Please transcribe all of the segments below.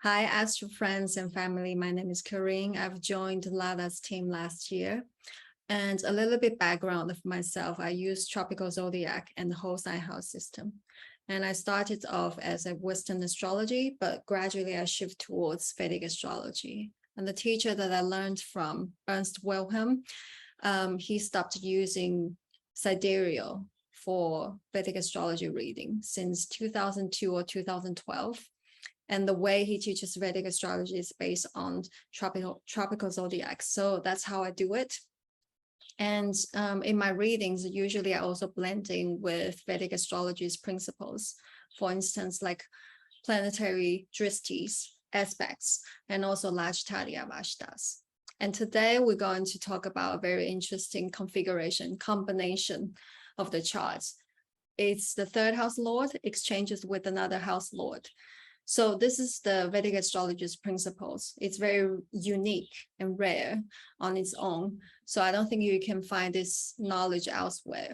Hi, Astro friends and family. My name is Corinne. I've joined Lada's team last year. And a little bit background of myself. I use Tropical Zodiac and the whole sign house system. And I started off as a Western astrology, but gradually I shift towards Vedic astrology. And the teacher that I learned from, Ernst Wilhelm, he stopped using sidereal for Vedic astrology reading since 2002 or 2012. And the way he teaches Vedic astrology is based on tropical zodiac. So that's how I do it. And in my readings, usually I also blend in with Vedic astrology's principles. For instance, like planetary dristis, aspects, and also Lajtadya Vashtas. And today we're going to talk about a very interesting combination of the charts. It's the third house lord exchanges with another house lord. So this is the Vedic astrology's principles. It's very unique and rare on its own. So I don't think you can find this knowledge elsewhere.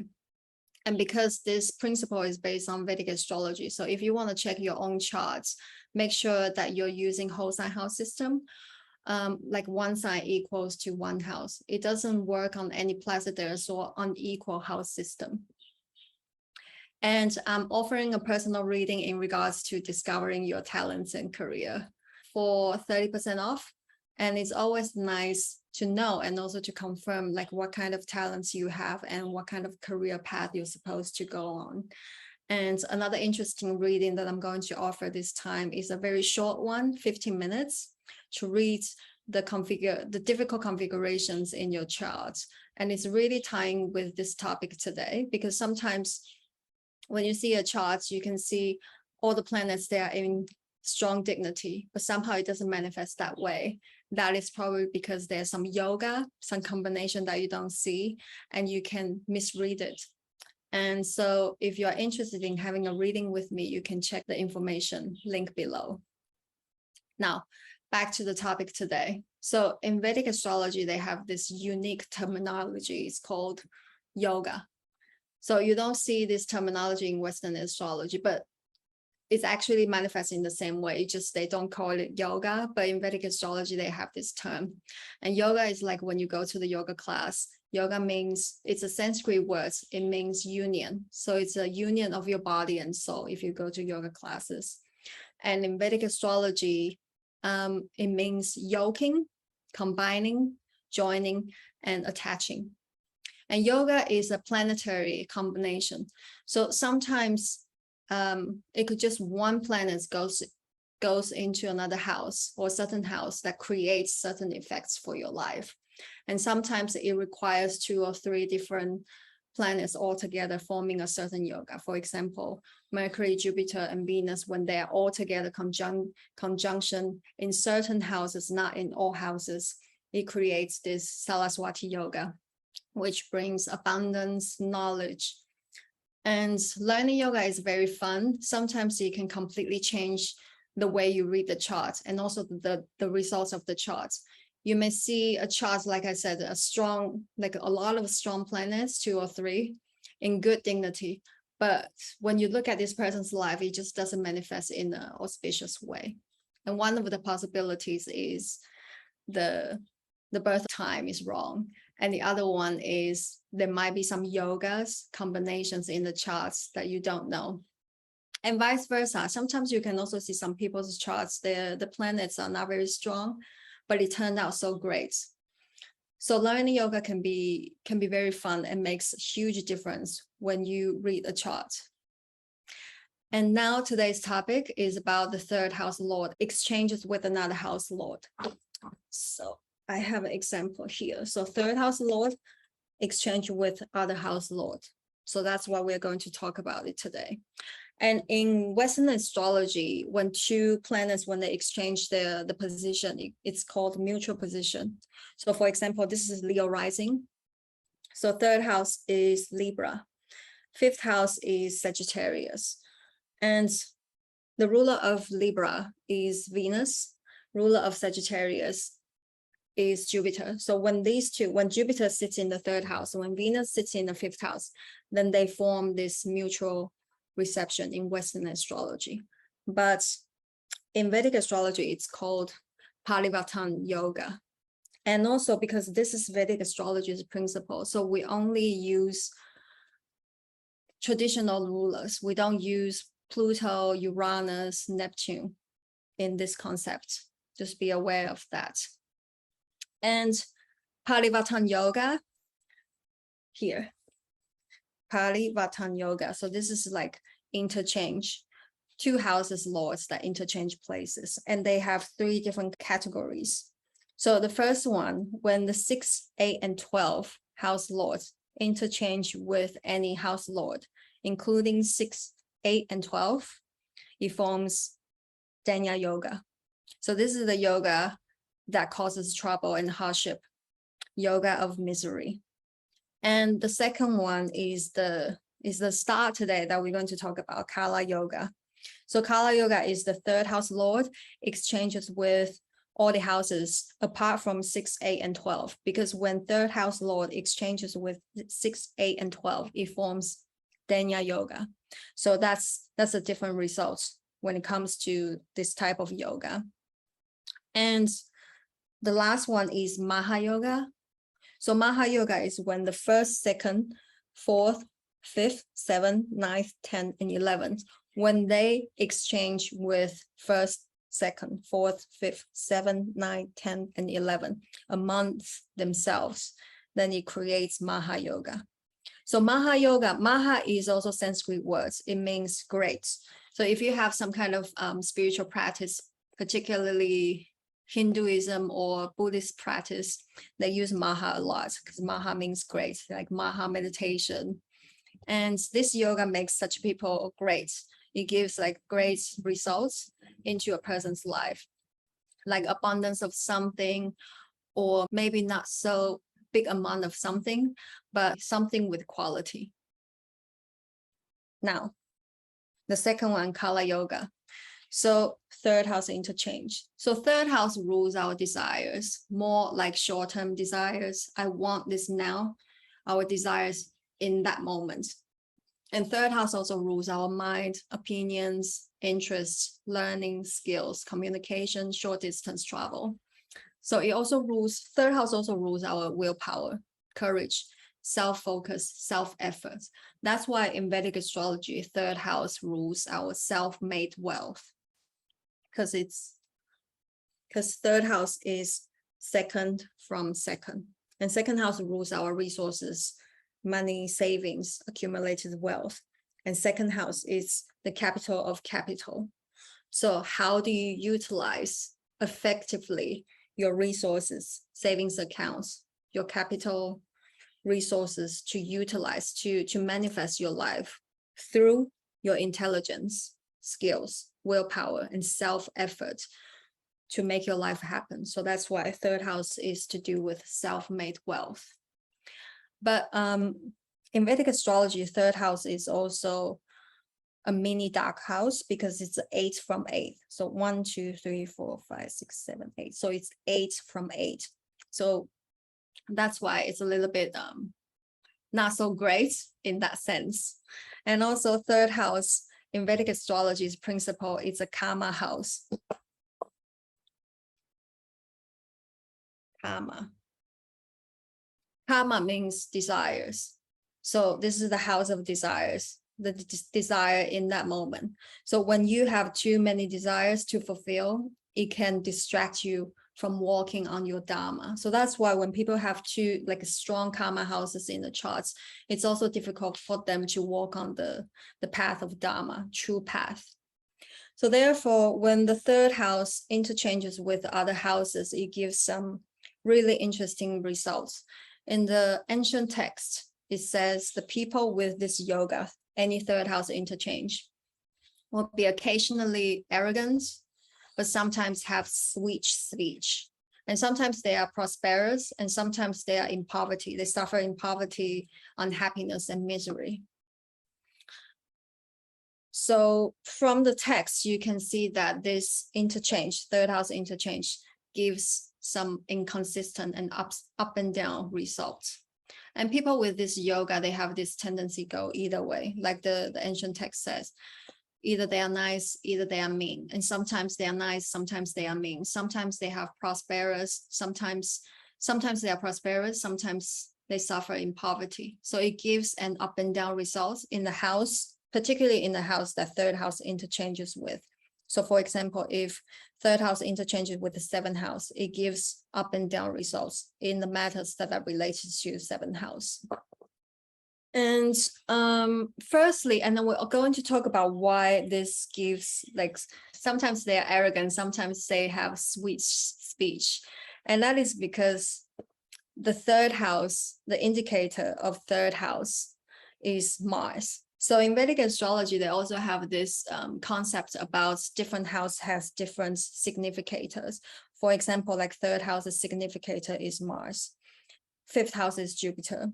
And because this principle is based on Vedic astrology, so if you want to check your own charts, make sure that you're using whole sign house system, like one sign equals to one house. It doesn't work on any Placidus or unequal house system. And I'm offering a personal reading in regards to discovering your talents and career for 30% off. And it's always nice to know and also to confirm like what kind of talents you have and what kind of career path you're supposed to go on. And another interesting reading that I'm going to offer this time is a very short one, 15 minutes, to read the difficult configurations in your chart. And it's really tying with this topic today, because sometimes when you see a chart, you can see all the planets, they are in strong dignity, but somehow it doesn't manifest that way. That is probably because there's some yoga, some combination that you don't see, and you can misread it. And so if you're interested in having a reading with me, you can check the information link below. Now, back to the topic today. So in Vedic astrology, they have this unique terminology. It's called yoga. So you don't see this terminology in Western astrology, but it's actually manifesting in the same way, just they don't call it yoga, but in Vedic astrology, they have this term. And yoga is like when you go to the yoga class, yoga means, it's a Sanskrit word, it means union. So it's a union of your body and soul if you go to yoga classes. And in Vedic astrology, it means yoking, combining, joining, and attaching. And yoga is a planetary combination. So sometimes it could just one planet goes into another house or certain house that creates certain effects for your life. And sometimes it requires 2 or 3 different planets all together forming a certain yoga. For example, Mercury, Jupiter, and Venus, when they are all together conjunction in certain houses, not in all houses, it creates this Saraswati yoga, which brings abundance, knowledge. And learning yoga is very fun. Sometimes you can completely change the way you read the chart and also the results of the charts. You may see a chart, like I said, like a lot of strong planets, 2 or 3 in good dignity. But when you look at this person's life, it just doesn't manifest in an auspicious way. And one of the possibilities is the birth time is wrong. And the other one is there might be some yogas combinations in the charts that you don't know. And vice versa. Sometimes you can also see some people's charts, the planets are not very strong, but it turned out so great. So learning yoga can be very fun and makes a huge difference when you read a chart. And now today's topic is about the third house lord exchanges with another house lord. So I have an example here. So third house lord exchange with other house lord. So that's why we're going to talk about it today. And in Western astrology, when 2 planets, when they exchange the position, it's called mutual position. So for example, this is Leo rising. So third house is Libra. 5th house is Sagittarius. And the ruler of Libra is Venus. Ruler of Sagittarius is Jupiter. So when Jupiter sits in the 3rd house, when Venus sits in the 5th house, then they form this mutual reception in Western astrology. But in Vedic astrology, it's called Parivartan Yoga. And also because this is Vedic astrology's principle, so we only use traditional rulers. We don't use Pluto, Uranus, Neptune in this concept. Just be aware of that. And Parivartan Yoga here. Parivartan Yoga. So this is like interchange. Two houses lords that interchange places, and they have 3 different categories. So the first one, when the 6, 8, and 12 house lords interchange with any house lord, including 6, 8, and 12, it forms Danya Yoga. So this is the yoga that causes trouble and hardship, yoga of misery. And the second one is the star today that we're going to talk about, Kala Yoga. So Kala Yoga is the 3rd house lord exchanges with all the houses apart from 6, 8, and 12, because when 3rd house lord exchanges with 6, 8, and 12, it forms Danya Yoga. So that's a different result when it comes to this type of yoga. And the last one is Maha Yoga. So Maha Yoga is when the 1st, 2nd, 4th, 5th, 7th, 9th, 10th, and 11th, when they exchange with 1st, 2nd, 4th, 5th, 7th, 9th, 10th, and 11th amongst themselves, then it creates Maha Yoga. So Maha Yoga, Maha is also Sanskrit words. It means great. So if you have some kind of spiritual practice, particularly Hinduism or Buddhist practice, they use Maha a lot because Maha means great, like Maha meditation. And this yoga makes such people great. It gives like great results into a person's life, like abundance of something, or maybe not so big amount of something, but something with quality. Now, the second one, Kala Yoga. So 3rd house interchange. So 3rd house rules our desires, more like short-term desires. I want this now, our desires in that moment. And 3rd house also rules our mind, opinions, interests, learning, skills, communication, short distance travel. So it also rules, 3rd house also rules our willpower, courage, self-focus, self-effort. That's why in Vedic astrology, 3rd house rules our self-made wealth. Because 3rd house is 2nd from 2nd. And 2nd house rules our resources, money, savings, accumulated wealth. And 2nd house is the capital of capital. So how do you utilize effectively your resources, savings accounts, your capital resources to utilize, to manifest your life through your intelligence, skills, willpower, and self-effort to make your life happen. So that's why 3rd house is to do with self-made wealth. But in Vedic astrology, 3rd house is also a mini dark house because it's 8 from 8. So 1, 2, 3, 4, 5, 6, 7, 8. So it's 8 from 8. So that's why it's a little bit not so great in that sense. And also 3rd house in Vedic astrology's principle, it's a karma house. Karma means desires. So this is the house of desires, the desire in that moment. So when you have too many desires to fulfill, it can distract you from walking on your dharma. So that's why when people have two like strong karma houses in the charts, it's also difficult for them to walk on the path of dharma, true path. So therefore, when the 3rd house interchanges with other houses, it gives some really interesting results. In the ancient text, it says the people with this yoga, any 3rd house interchange, will be occasionally arrogant, but sometimes have sweet speech. And sometimes they are prosperous, and sometimes they are in poverty. They suffer in poverty, unhappiness, and misery. So from the text, you can see that this interchange, 3rd house interchange, gives some inconsistent and up and down results. And people with this yoga, they have this tendency go either way, like the ancient text says. Either they are nice, either they are mean. And sometimes they are nice, sometimes they are mean. Sometimes they have prosperous, sometimes they are prosperous, sometimes they suffer in poverty. So it gives an up and down results in the house, particularly in the house that third house interchanges with. So for example, if third house interchanges with the seventh house, it gives up and down results in the matters that are related to seventh house. And firstly, and then we're going to talk about why this gives, like, sometimes they are arrogant, sometimes they have sweet speech. And that is because the third house, the indicator of third house is Mars. So in Vedic astrology, they also have this concept about different house has different significators. For example, like third house's significator is Mars. Fifth house is Jupiter.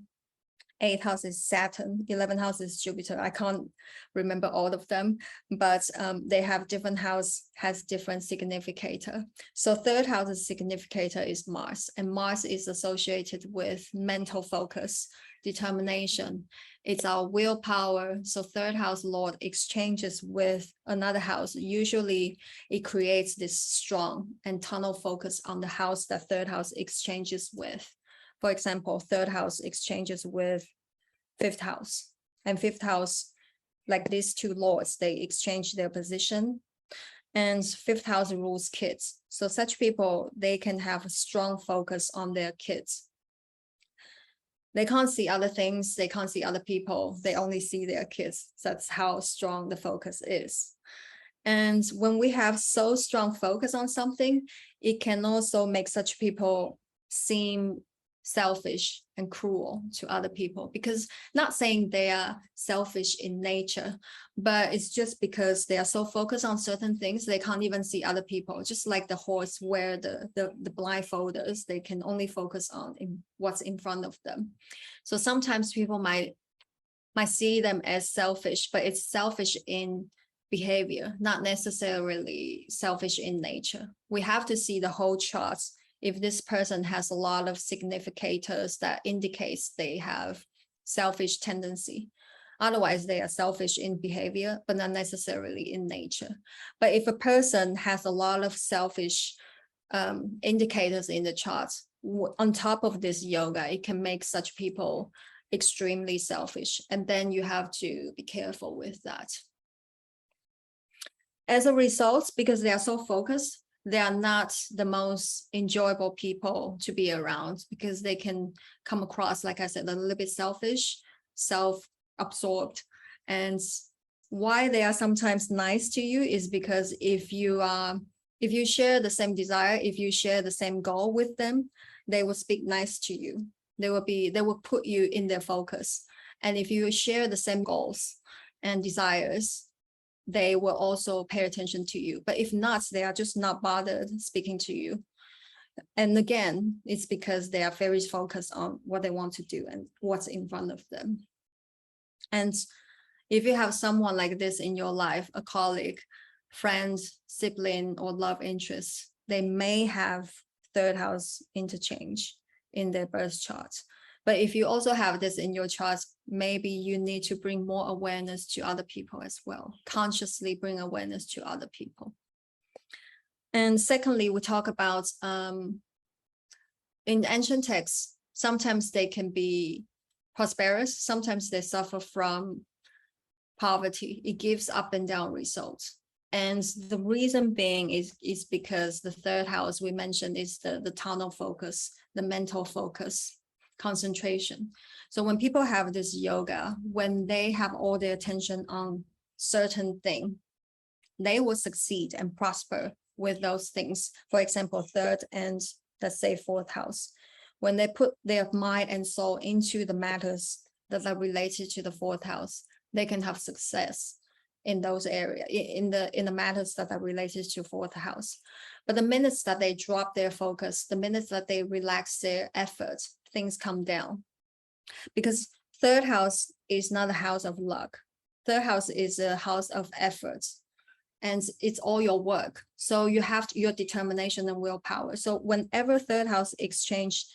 Eighth house is Saturn. 11th house is Jupiter. I can't remember all of them, but they have different house has different significator. So third house's significator is Mars, and Mars is associated with mental focus, determination. It's our willpower. So third house Lord exchanges with another house. Usually it creates this strong and tunnel focus on the house that third house exchanges with. For example, third house exchanges with fifth house, and fifth house, like these two lords, they exchange their position, and fifth house rules kids. So such people, they can have a strong focus on their kids. They can't see other things, they can't see other people, they only see their kids. That's how strong the focus is. And when we have so strong focus on something, it can also make such people seem selfish and cruel to other people, because not saying they are selfish in nature, but it's just because they are so focused on certain things, they can't even see other people. Just like the horse wear the blindfolders, they can only focus on what's in front of them. So sometimes people might see them as selfish, but it's selfish in behavior, not necessarily selfish in nature. We have to see the whole chart. If this person has a lot of significators that indicates they have selfish tendency. Otherwise, they are selfish in behavior, but not necessarily in nature. But if a person has a lot of selfish indicators in the chart, on top of this yoga, it can make such people extremely selfish. And then you have to be careful with that. As a result, because they are so focused, they are not the most enjoyable people to be around, because they can come across, like I said, a little bit selfish, self-absorbed. And why they are sometimes nice to you is because if you share the same desire, if you share the same goal with them, they will speak nice to you. They will put you in their focus. And if you share the same goals and desires, they will also pay attention to you. But if not, they are just not bothered speaking to you. And again, it's because they are very focused on what they want to do and what's in front of them. And if you have someone like this in your life, a colleague, friend, sibling, or love interest, they may have third house interchange in their birth chart. But if you also have this in your chart, maybe you need to bring more awareness to other people as well. Consciously bring awareness to other people. And secondly, we talk about in ancient texts, sometimes they can be prosperous, sometimes they suffer from poverty. It gives up and down results. And the reason being is because the third house we mentioned is the tunnel focus, the mental focus, concentration. So when people have this yoga, when they have all their attention on certain thing, they will succeed and prosper with those things. For example, third and let's say fourth house, when they put their mind and soul into the matters that are related to the fourth house, they can have success in those areas, in the matters that are related to fourth house. But the minutes that they drop their focus, the minutes that they relax their effort, things come down. Because third house is not a house of luck. Third house is a house of effort, and it's all your work. So you have your determination and willpower. So whenever third house exchange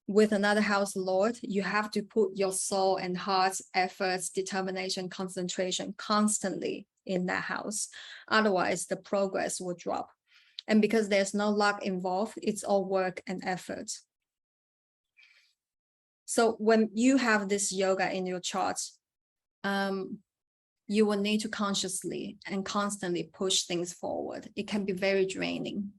with another house lord, you have to put your soul and heart, efforts, determination, concentration constantly in that house. Otherwise, the progress will drop. And because there's no luck involved, it's all work and effort. So when you have this yoga in your chart, you will need to consciously and constantly push things forward. It can be very draining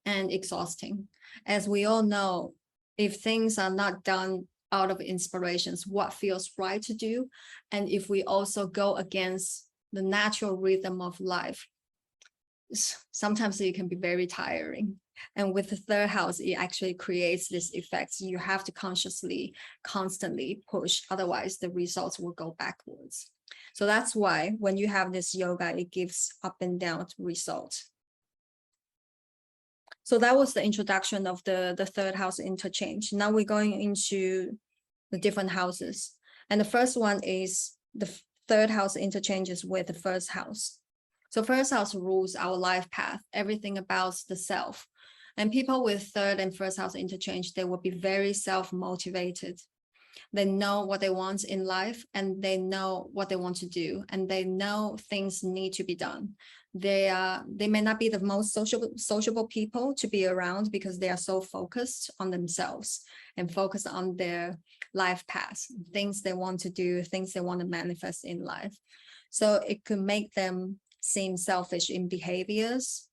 and exhausting. As we all know, if things are not done out of inspirations, what feels right to do, and if we also go against the natural rhythm of life, sometimes it can be very tiring. And with the third house, it actually creates this effect. You have to consciously, constantly push, otherwise the results will go backwards. So that's why when you have this yoga, it gives up and down results. So that was the introduction of the third house interchange. Now we're going into the different houses. And the first one is the third house interchanges with the first house. So first house rules our life path, everything about the self. And people with third and first house interchange, they will be very self-motivated. They know what they want in life, and they know what they want to do, and they know things need to be done. They may not be the most sociable people to be around because they are so focused on themselves and focused on their life path, things they want to do, things they want to manifest in life. So it could make them seem selfish in behaviors.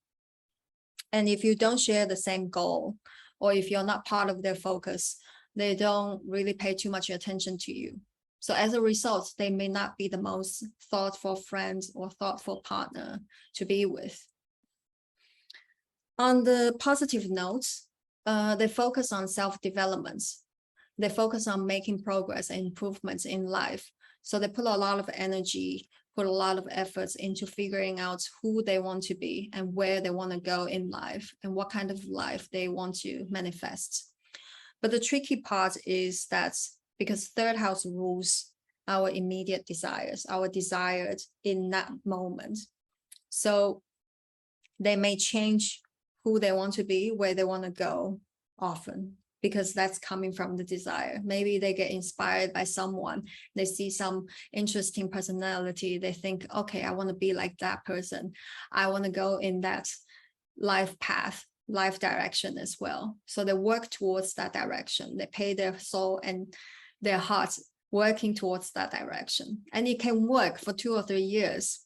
And if you don't share the same goal, or if you're not part of their focus, they don't really pay too much attention to you. So as a result, they may not be the most thoughtful friend or thoughtful partner to be with. On the positive notes, they focus on self-development. They focus on making progress and improvements in life. So they put a lot of energy, put a lot of efforts into figuring out who they want to be and where they want to go in life and what kind of life they want to manifest. But the tricky part is that because third house rules our immediate desires, our desires in that moment. So they may change who they want to be, where they want to go often, because that's coming from the desire. Maybe they get inspired by someone, they see some interesting personality, they think, okay, I want to be like that person. I want to go in that life path, life direction as well. So they work towards that direction. They pay their soul and their hearts working towards that direction. And it can work for 2 or 3 years.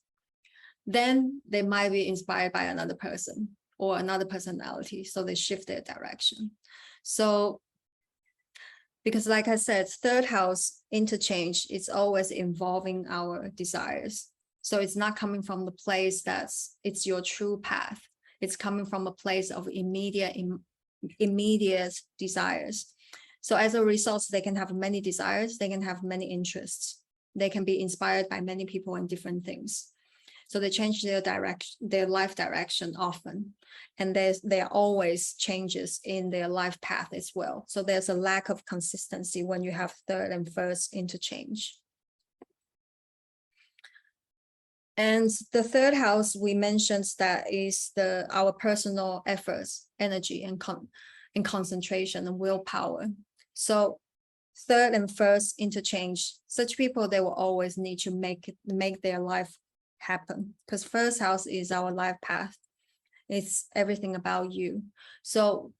Then they might be inspired by another person or another personality. So they shift their direction. So, because like I said, third house interchange is always involving our desires. So it's not coming from the place that's it's your true path. It's coming from a place of immediate desires. So as a result, they can have many desires, they can have many interests. They can be inspired by many people and different things. So they change their direction, their life direction often. And there are always changes in their life path as well. So there's a lack of consistency when you have third and first interchange. And the third house we mentioned that is our personal efforts, energy, and concentration and willpower. So third and first interchange, such people, they will always need to make their life happen, because first house is our life path. It's everything about you. So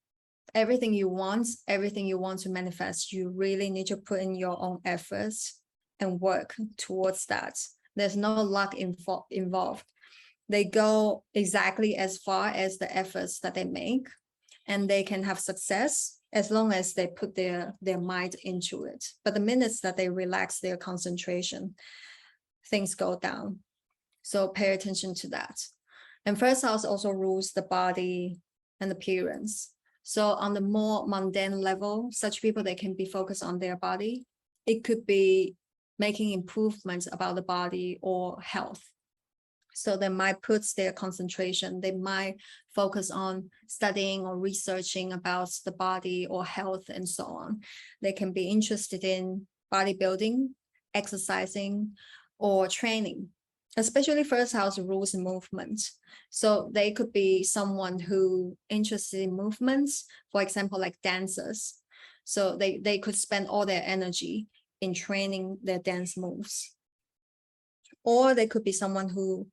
everything you want to manifest, you really need to put in your own efforts and work towards that. There's no luck involved. They go exactly as far as the efforts that they make, and they can have success as long as they put their mind into it. But the minutes that they relax their concentration, things go down. So pay attention to that. And first house also rules the body and appearance. So on the more mundane level, such people, they can be focused on their body. It could be making improvements about the body or health. So they might put their concentration, they might focus on studying or researching about the body or health and so on. They can be interested in bodybuilding, exercising, or training. Especially first house rules movement. So they could be someone who interested in movements, for example, like dancers. So they could spend all their energy in training their dance moves. Or they could be someone who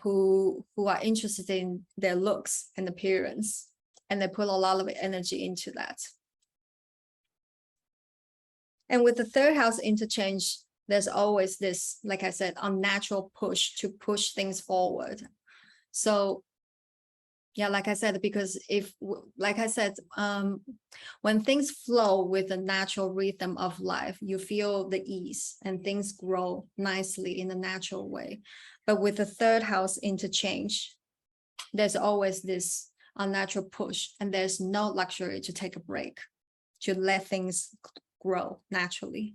who are interested in their looks and appearance, and they put a lot of energy into that. And with the third house interchange, there's always this, like I said, unnatural push to push things forward. So yeah, like I said, because when things flow with the natural rhythm of life, you feel the ease and things grow nicely in a natural way. But with the third house interchange, there's always this unnatural push, and there's no luxury to take a break, to let things grow naturally.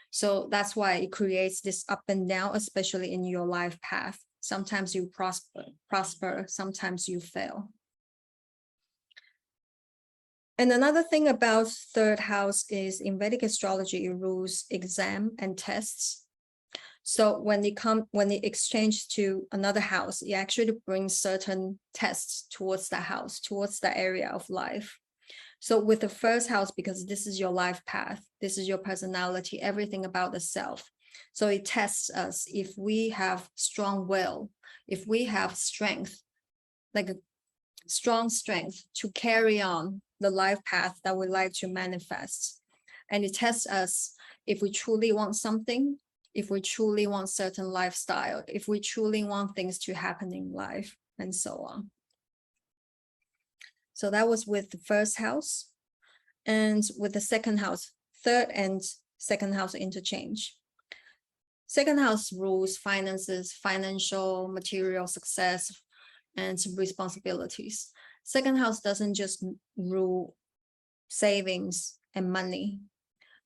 So that's why it creates this up and down, especially in your life path. Sometimes you prosper, sometimes you fail. And another thing about third house is in Vedic astrology, it rules exam and tests. So when it exchanges to another house, it actually brings certain tests towards that house, towards that area of life. So with the first house, because this is your life path, this is your personality, everything about the self. So it tests us if we have strong will, if we have strength, like a strong strength to carry on the life path that we like to manifest. And it tests us if we truly want something, if we truly want certain lifestyle, if we truly want things to happen in life, and so on. So that was with the first house. And with the second house, third and second house interchange. Second house rules finances, financial, material success, and responsibilities. Second house doesn't just rule savings and money,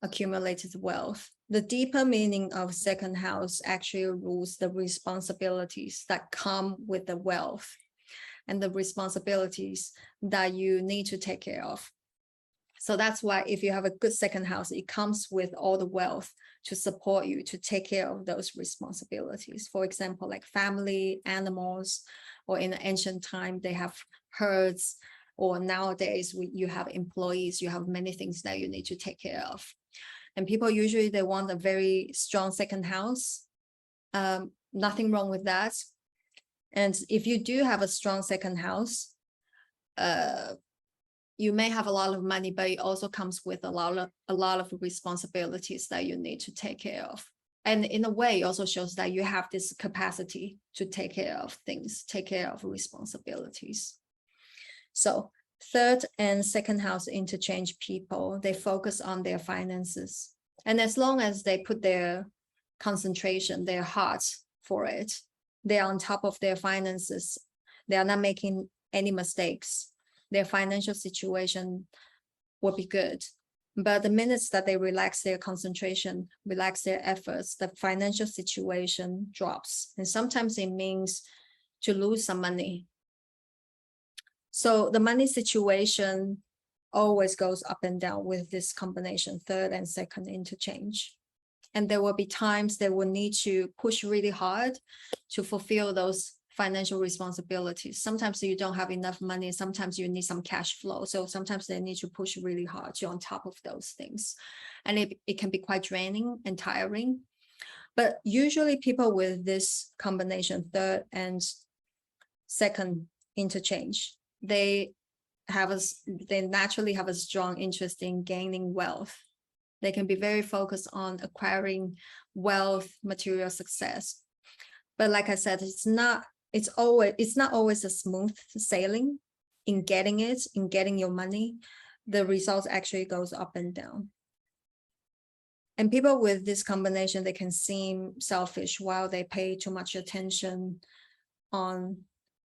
accumulated wealth. The deeper meaning of second house actually rules the responsibilities that come with the wealth and the responsibilities that you need to take care of. So that's why if you have a good second house, it comes with all the wealth to support you to take care of those responsibilities. For example, like family, animals, or in the ancient time, they have herds, or nowadays you have employees, you have many things that you need to take care of. And people usually, they want a very strong second house. Nothing wrong with that. And if you do have a strong second house, you may have a lot of money, but it also comes with a lot of responsibilities that you need to take care of. And in a way, it also shows that you have this capacity to take care of things, take care of responsibilities. So third and second house interchange people, they focus on their finances. And as long as they put their concentration, their heart for it, they're on top of their finances, they are not making any mistakes, their financial situation will be good. But the minutes that they relax their concentration, relax their efforts, the financial situation drops. And sometimes it means to lose some money. So the money situation always goes up and down with this combination, third and second interchange. And there will be times they will need to push really hard to fulfill those financial responsibilities. Sometimes you don't have enough money. Sometimes you need some cash flow. So sometimes they need to push really hard to on top of those things. And it can be quite draining and tiring. But usually people with this combination, third and second interchange, they naturally have a strong interest in gaining wealth. They can be very focused on acquiring wealth, material success. But like I said, it's not always a smooth sailing in getting it, in getting your money. The results actually goes up and down. And people with this combination, they can seem selfish while they pay too much attention on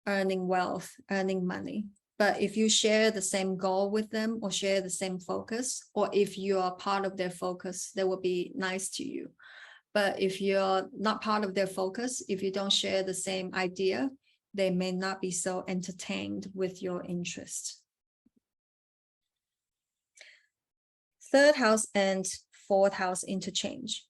earning wealth, earning money. But if you share the same goal with them or share the same focus, or if you are part of their focus, they will be nice to you. But if you're not part of their focus, if you don't share the same idea, they may not be so entertained with your interest. Third house and fourth house interchange.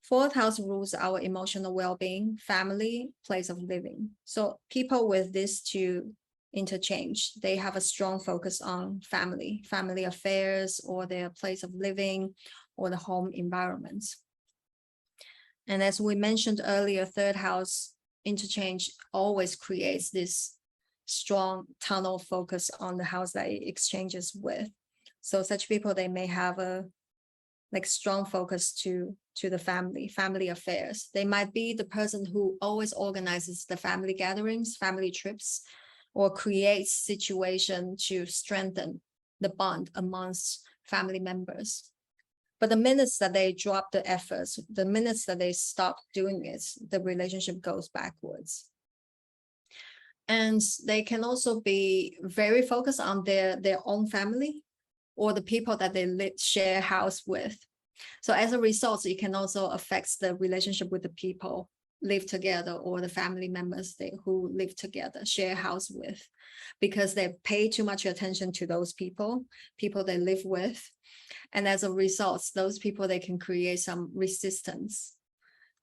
Fourth house rules our emotional well-being, family, place of living. So people with these two interchange, they have a strong focus on family affairs, or their place of living, or the home environment. And as we mentioned earlier, third house interchange always creates this strong tunnel focus on the house that it exchanges with. So such people, they may have a strong focus to the family affairs. They might be the person who always organizes the family gatherings, family trips, or creates situation to strengthen the bond amongst family members. But the minutes that they drop the efforts, the minutes that they stop doing it, the relationship goes backwards. And they can also be very focused on their own family or the people that they share house with. So as a result, it can also affect the relationship with the people live together, or the family members who live together, share house with, because they pay too much attention to those people they live with. And as a result, those people, they can create some resistance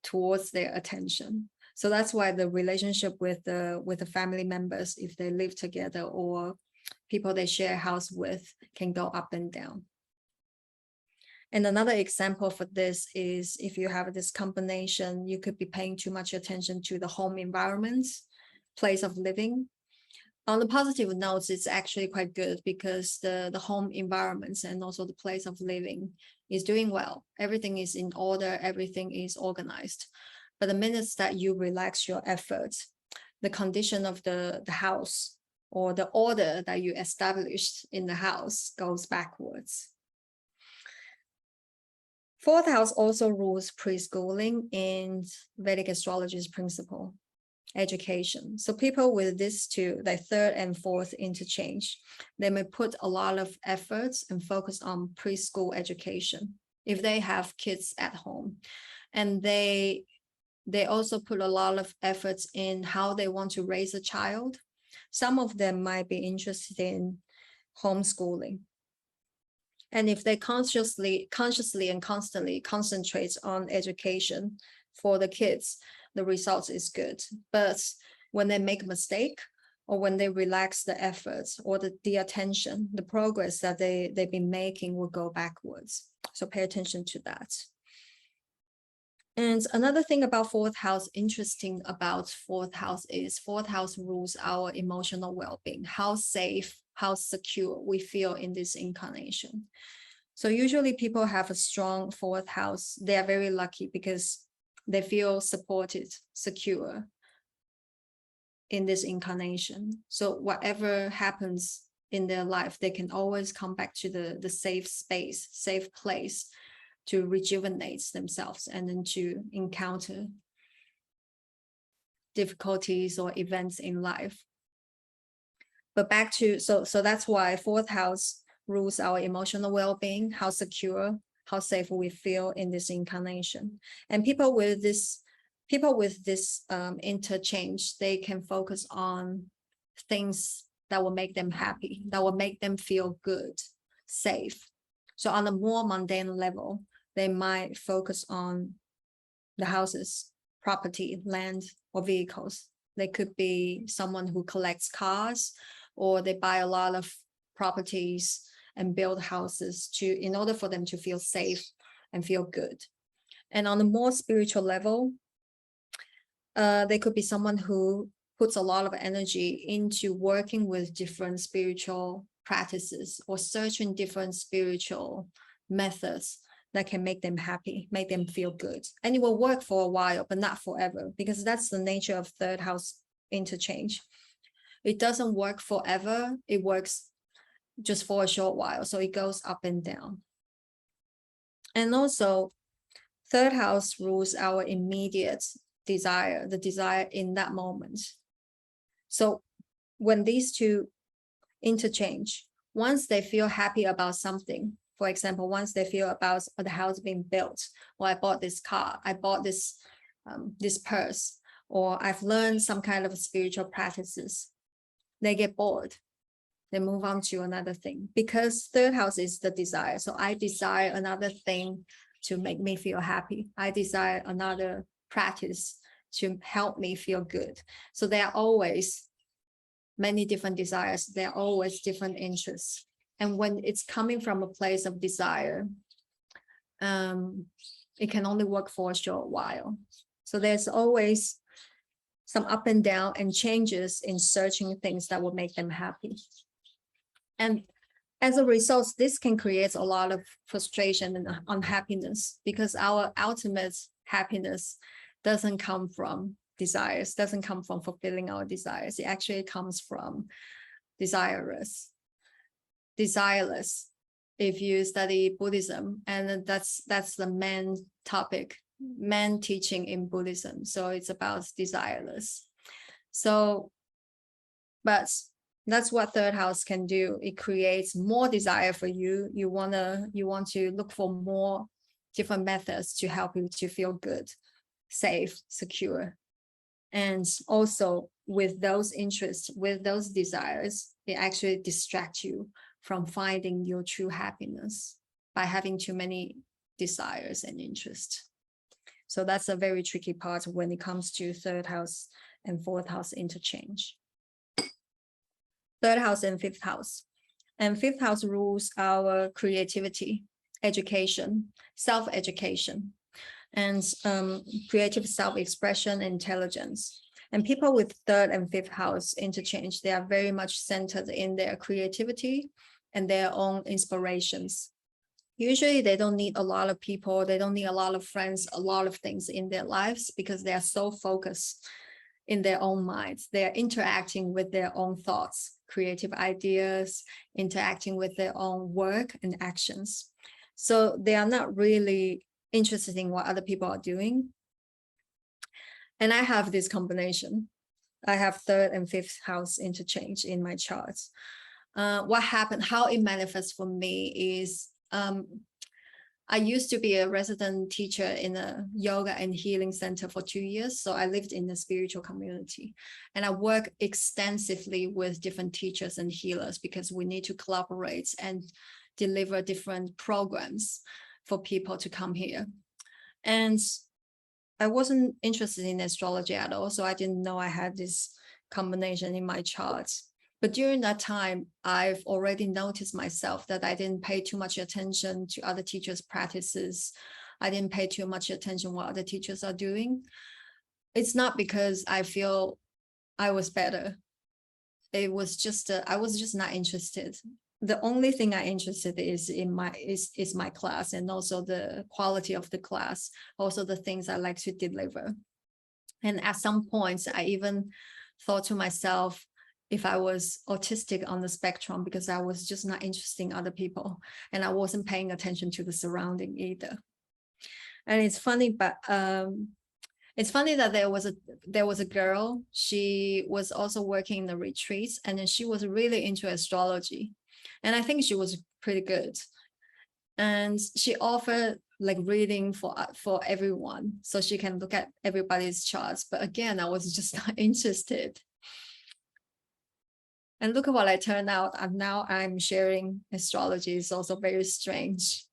towards their attention. So that's why the relationship with the family members, if they live together, or people they share house with, can go up and down. And another example for this is if you have this combination, you could be paying too much attention to the home environment, place of living. On the positive notes, it's actually quite good because the home environments and also the place of living is doing well. Everything is in order, everything is organized. But the minutes that you relax your efforts, the condition of the house or the order that you established in the house goes backwards. Fourth house also rules preschooling in Vedic astrology's principle, education. So people with this two, like third and fourth interchange, they may put a lot of efforts and focus on preschool education if they have kids at home. And they also put a lot of efforts in how they want to raise a child. Some of them might be interested in homeschooling. And if they consciously and constantly concentrate on education for the kids, the result is good. But when they make a mistake, or when they relax the efforts or the attention, the progress that they've been making will go backwards. So pay attention to that. And another thing about fourth house, interesting about fourth house, is fourth house rules our emotional well-being, how safe, how secure we feel in this incarnation. So usually people have a strong fourth house. They are very lucky because they feel supported, secure in this incarnation. So whatever happens in their life, they can always come back to the safe space, safe place to rejuvenate themselves and then to encounter difficulties or events in life. But back to, so that's why fourth house rules our emotional well-being, how secure, how safe we feel in this incarnation. And people with this interchange, they can focus on things that will make them happy, that will make them feel good, safe. So on a more mundane level, they might focus on the houses, property, land, or vehicles. They could be someone who collects cars, or they buy a lot of properties and build houses in order for them to feel safe and feel good. And on a more spiritual level, they could be someone who puts a lot of energy into working with different spiritual practices or searching different spiritual methods that can make them happy, make them feel good. And it will work for a while, but not forever, because that's the nature of third house interchange. It doesn't work forever. It works just for a short while. So it goes up and down. And also, third house rules our immediate desire, the desire in that moment. So when these two interchange, once they feel happy about something, for example, once they feel about the house being built, or I bought this car, I bought this purse, or I've learned some kind of spiritual practices, they get bored. They move on to another thing, because third house is the desire. So I desire another thing to make me feel happy. I desire another practice to help me feel good. So there are always many different desires. There are always different interests. And when it's coming from a place of desire, it can only work for a short while. So there's always some up and down and changes in searching things that will make them happy. And as a result, this can create a lot of frustration and unhappiness, because our ultimate happiness doesn't come from desires, doesn't come from fulfilling our desires. It actually comes from desireless. If you study Buddhism, and that's the main topic, main teaching in Buddhism. So it's about desireless. So, but that's what third house can do. It creates more desire for you. You want to look for more different methods to help you to feel good, safe, secure. And also with those interests, with those desires, it actually distracts you from finding your true happiness by having too many desires and interests. So that's a very tricky part when it comes to third house and fourth house interchange. Third house and fifth house. And fifth house rules our creativity, education, self-education, and creative self-expression, intelligence. And people with third and fifth house interchange, they are very much centered in their creativity and their own inspirations. Usually they don't need a lot of people, they don't need a lot of friends, a lot of things in their lives, because they are so focused in their own minds. They are interacting with their own thoughts, creative ideas, interacting with their own work and actions. So they are not really interested in what other people are doing. And I have this combination. I have third and fifth house interchange in my charts. What happened, how it manifests for me is, I used to be a resident teacher in a yoga and healing center for 2 years. So I lived in the spiritual community, and I work extensively with different teachers and healers, because we need to collaborate and deliver different programs for people to come here. And I wasn't interested in astrology at all, so I didn't know I had this combination in my charts. But during that time, I've already noticed myself that I didn't pay too much attention to other teachers' practices. I didn't pay too much attention what other teachers are doing. It's not because I feel I was better. It was just, I was just not interested. The only thing I'm interested is in my class, and also the quality of the class, also the things I like to deliver. And at some points, I even thought to myself, if I was autistic on the spectrum, because I was just not interested in other people, and I wasn't paying attention to the surrounding either. And it's funny, but it's funny that there was a girl. She was also working in the retreats, and then she was really into astrology, and I think she was pretty good. And she offered like reading for everyone, so she can look at everybody's charts. But again, I was just not interested. And look at what I turned out. And now I'm sharing astrology. It's also very strange.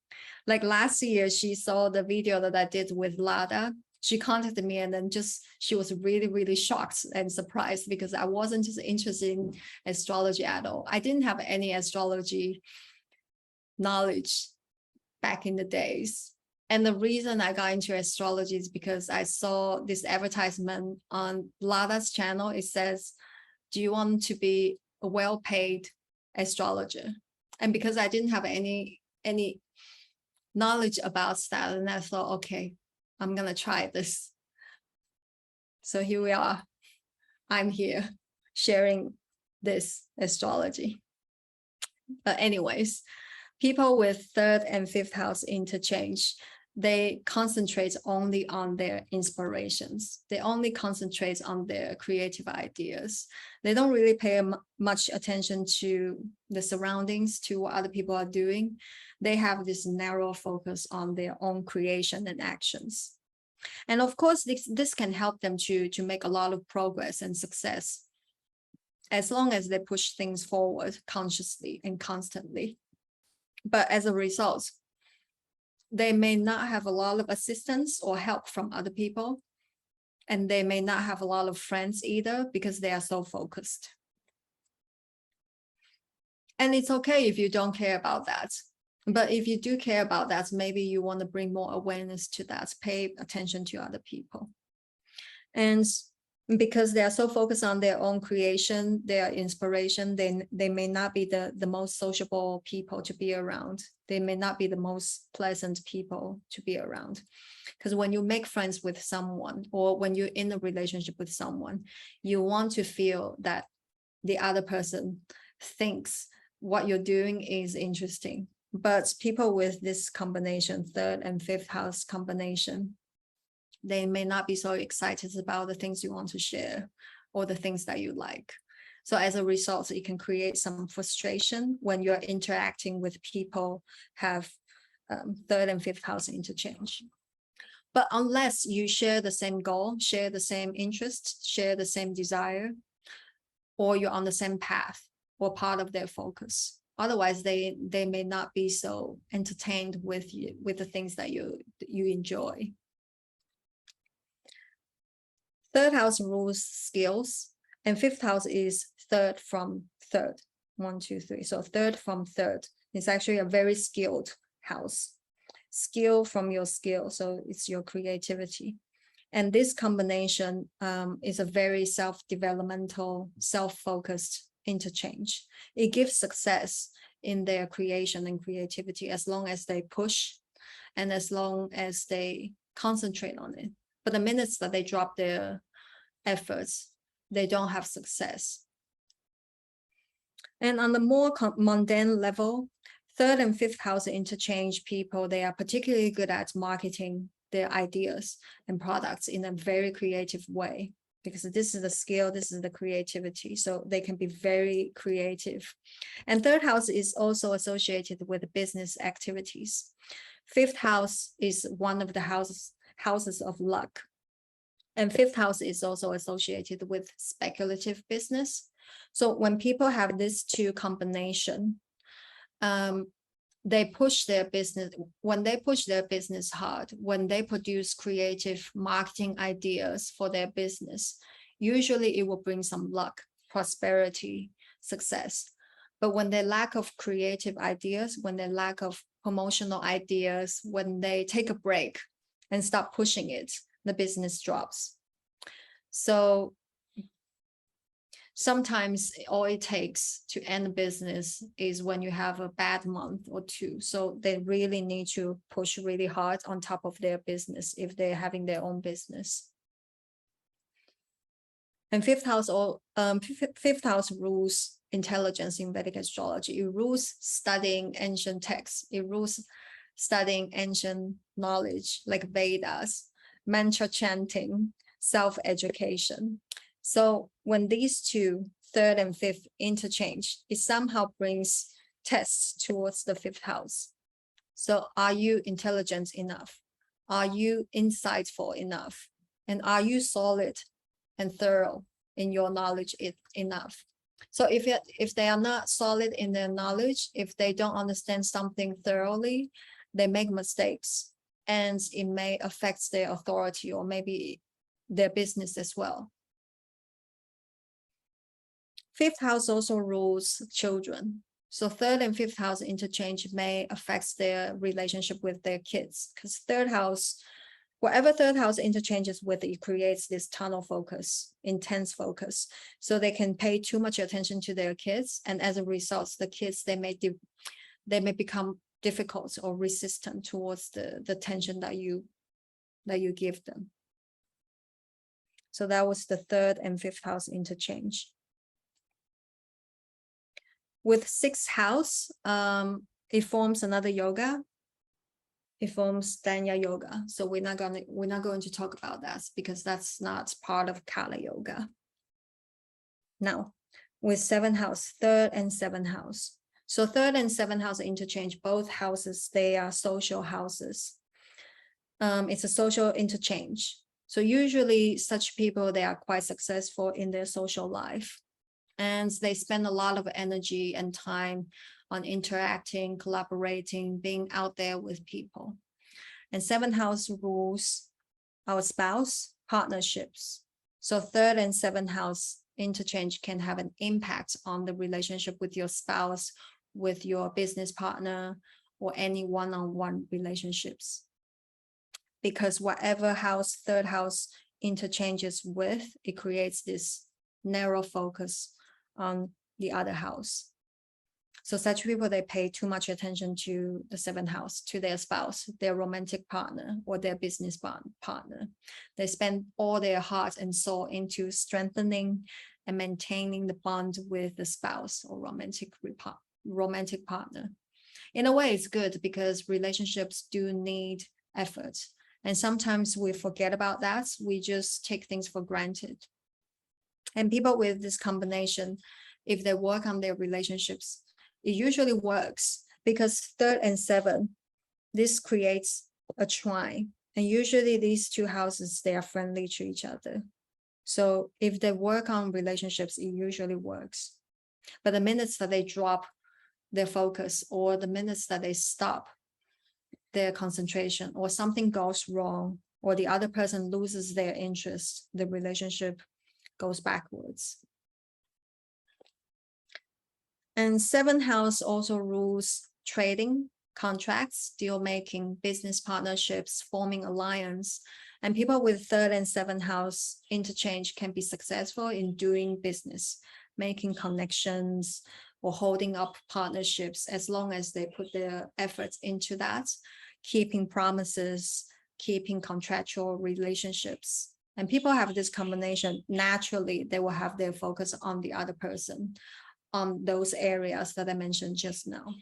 Like last year, she saw the video that I did with Lada. She contacted me, and then she was really, really shocked and surprised, because I wasn't just interested in astrology at all. I didn't have any astrology knowledge back in the days. And the reason I got into astrology is because I saw this advertisement on Lada's channel. It says, do you want to be a well-paid astrologer? And because I didn't have any knowledge about that, and I thought, okay, I'm gonna try this. So here we are. I'm here sharing this astrology. But anyways, people with third and fifth house interchange, they concentrate only on their inspirations. They only concentrate on their creative ideas. They don't really pay much attention to the surroundings, to what other people are doing. They have this narrow focus on their own creation and actions. And of course, this can help them to make a lot of progress and success, as long as they push things forward consciously and constantly. But as a result, they may not have a lot of assistance or help from other people. And they may not have a lot of friends either, because they are so focused. And it's okay if you don't care about that. But if you do care about that, maybe you want to bring more awareness to that, pay attention to other people. And because they are so focused on their own creation, their inspiration, they may not be the most sociable people to be around. They may not be the most pleasant people to be around. Because when you make friends with someone, or when you're in a relationship with someone, you want to feel that the other person thinks what you're doing is interesting. But people with this combination, third and fifth house combination, they may not be so excited about the things you want to share or the things that you like. So as a result, it can create some frustration when you're interacting with people have third and fifth house interchange. But unless you share the same goal, share the same interests, share the same desire, or you're on the same path or part of their focus, otherwise they may not be so entertained with you, with the things that you enjoy. Third house rules skills, and fifth house is third from third. 1, 2, 3. So third from third is actually a very skilled house. Skill from your skill, so it's your creativity. And this combination is a very self-developmental, self-focused interchange. It gives success in their creation and creativity as long as they push and as long as they concentrate on it. But the minutes that they drop their efforts, they don't have success. And on the more mundane level, third and fifth house interchange people, they are particularly good at marketing their ideas and products in a very creative way, because this is the skill, this is the creativity. So they can be very creative. And third house is also associated with business activities. Fifth house is one of the houses of luck. And fifth house is also associated with speculative business. So when people have these two combination, they push their business. When they push their business hard, when they produce creative marketing ideas for their business, usually it will bring some luck, prosperity, success. But when they lack of creative ideas, when they lack of promotional ideas, when they take a break and stop pushing it, the business drops. So sometimes all it takes to end a business is when you have a bad month or two. So they really need to push really hard on top of their business if they're having their own business. And fifth house rules intelligence in Vedic astrology. It rules studying ancient texts. It rules studying ancient knowledge like Vedas, mantra chanting, self-education. So when these two, third and fifth, interchange, it somehow brings tests towards the fifth house. So are you intelligent enough? Are you insightful enough? And are you solid and thorough in your knowledge enough? So if they are not solid in their knowledge, if they don't understand something thoroughly, they make mistakes, and it may affect their authority or maybe their business as well. Fifth house also rules children. So third and fifth house interchange may affect their relationship with their kids, because third house, whatever third house interchanges with, it creates this tunnel focus, intense focus. So they can pay too much attention to their kids, and as a result, the kids, they may become difficult or resistant towards the attention that you give them. So that was the third and fifth house interchange. With sixth house, it forms another yoga. It forms Danya yoga. So we're not going to talk about that because that's not part of Kala yoga. Now, with seventh house, third and seventh house. So third and seventh house interchange, both houses, they are social houses. It's a social interchange. So usually such people, they are quite successful in their social life, and they spend a lot of energy and time on interacting, collaborating, being out there with people. And seventh house rules our spouse, partnerships. So third and seventh house interchange can have an impact on the relationship with your spouse, with your business partner, or any one-on-one relationships. Because whatever house, third house interchanges with, it creates this narrow focus on the other house. So such people, they pay too much attention to the seventh house, to their spouse, their romantic partner, or their business partner. They spend all their heart and soul into strengthening and maintaining the bond with the spouse or romantic partner. In a way, it's good because relationships do need effort. And sometimes we forget about that. We just take things for granted. And people with this combination, if they work on their relationships, it usually works because 3rd and 7th, this creates a trine. And usually these two houses, they are friendly to each other. So if they work on relationships, it usually works. But the minutes that they drop their focus, or the minutes that they stop their concentration, or something goes wrong, or the other person loses their interest, the relationship goes backwards. And 7th house also rules trading, contracts, deal making, business partnerships, forming alliance. And people with 3rd and 7th house interchange can be successful in doing business, making connections, or holding up partnerships, as long as they put their efforts into that, keeping promises, keeping contractual relationships. And people have this combination, naturally, they will have their focus on the other person, on those areas that I mentioned just now,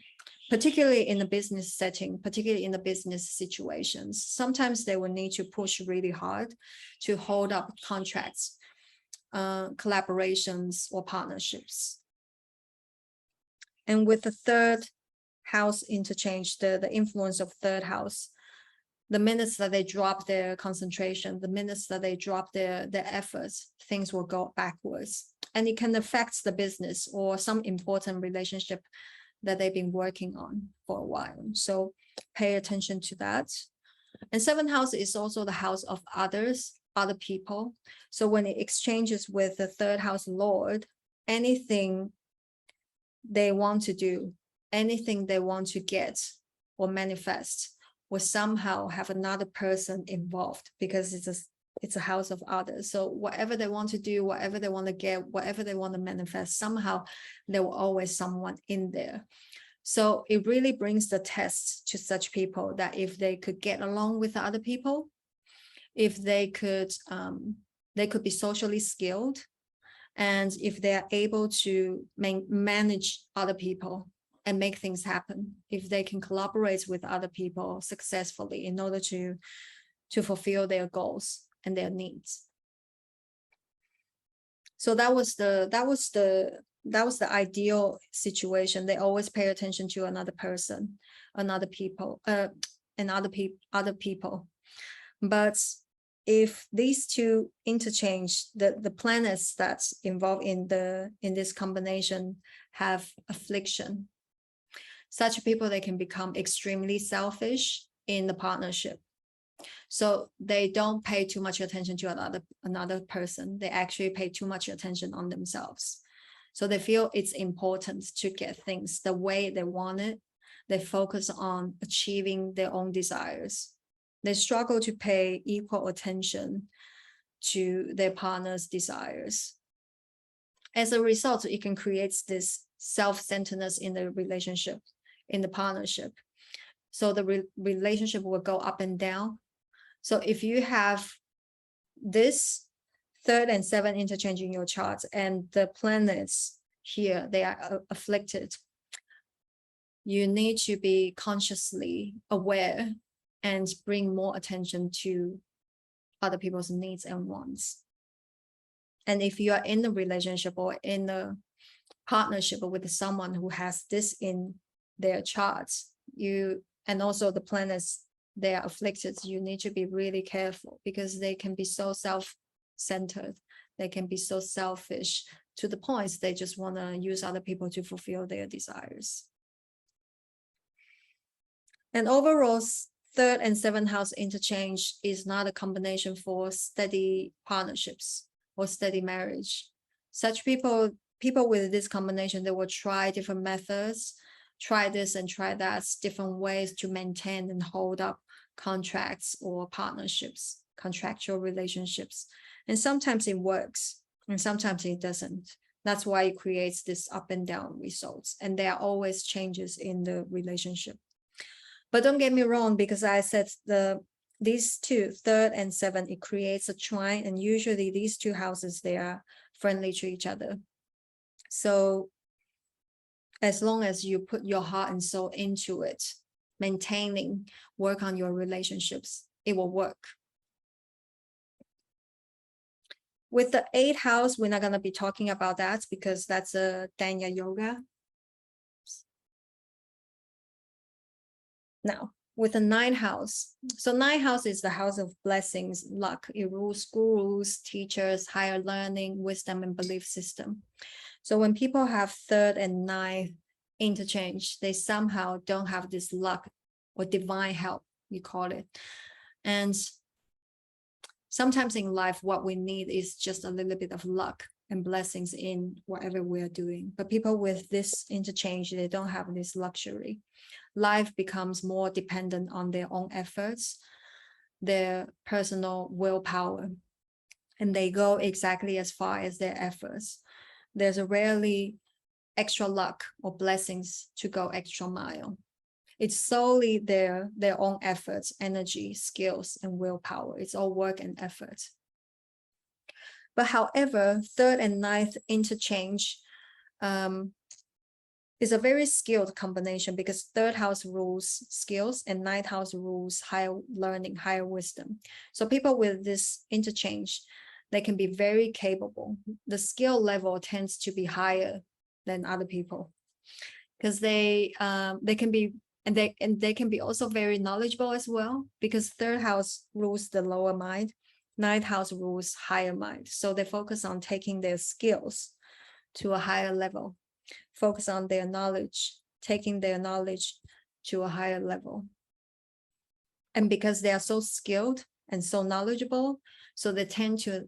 particularly in the business setting, particularly in the business situations. Sometimes they will need to push really hard to hold up contracts, collaborations, or partnerships. And with the 3rd house interchange, the influence of 3rd house, the minutes that they drop their concentration, the minutes that they drop their efforts, things will go backwards. And it can affect the business or some important relationship that they've been working on for a while. So pay attention to that. And 7th house is also the house of others, other people. So when it exchanges with the 3rd house lord, anything they want to do, anything they want to get or manifest, will somehow have another person involved, because it's a house of others. So whatever they want to do, whatever they want to get, whatever they want to manifest, somehow there will always someone in there. So it really brings the test to such people, that if they could get along with other people, if they could be socially skilled, and if they are able to manage other people and make things happen, if they can collaborate with other people successfully in order to fulfill their goals and their needs. So that was the ideal situation. They always pay attention to another person, other people. But if these two interchange, the planets that's involved in this combination have affliction, such people, they can become extremely selfish in the partnership. So they don't pay too much attention to another person. They actually pay too much attention on themselves. So they feel it's important to get things the way they want it. They focus on achieving their own desires. They struggle to pay equal attention to their partner's desires. As a result, it can create this self-centeredness in the relationship, in the partnership. So the relationship will go up and down. So if you have this 3rd and 7th interchange in your charts, and the planets here, they are afflicted, you need to be consciously aware and bring more attention to other people's needs and wants. And if you are in a relationship or in a partnership with someone who has this in their charts, and also the planets, they are afflicted, you need to be really careful, because they can be so self-centered. They can be so selfish to the point they just want to use other people to fulfill their desires. And overall, 3rd and 7th house interchange is not a combination for steady partnerships or steady marriage. Such people with this combination, they will try different methods, try this and try that, different ways to maintain and hold up contracts or partnerships. contractual relationships. And sometimes it works and sometimes it doesn't. That's why it creates this up and down results. And there are always changes in the relationship. But don't get me wrong, because I said these two, third and seven, it creates a trine. And usually these two houses, they are friendly to each other. So as long as you put your heart and soul into it, maintaining, work on your relationships, it will work. With the 8th house, we're not going to be talking about that because that's a Danya Yoga. Now, with the 9th house. So 9th house is the house of blessings, luck. It rules gurus, teachers, higher learning, wisdom, and belief system. So when people have 3rd and 9th interchange, they somehow don't have this luck or divine help, we call it. And sometimes in life, what we need is just a little bit of luck and blessings in whatever we're doing. But people with this interchange, they don't have this luxury. Life becomes more dependent on their own efforts, their personal willpower, and they go exactly as far as their efforts. There's rarely extra luck or blessings to go extra mile. It's solely their own efforts, energy, skills, and willpower. It's all work and effort. But however, 3rd and 9th interchange is a very skilled combination because 3rd house rules skills and 9th house rules higher learning, higher wisdom. So people with this interchange, they can be very capable. The skill level tends to be higher than other people because they can be, and they can be also very knowledgeable as well, because 3rd house rules the lower mind, 9th house rules higher mind. So they focus on taking their skills to a higher level, focus on their knowledge, taking their knowledge to a higher level. And because they are so skilled and so knowledgeable, so they tend to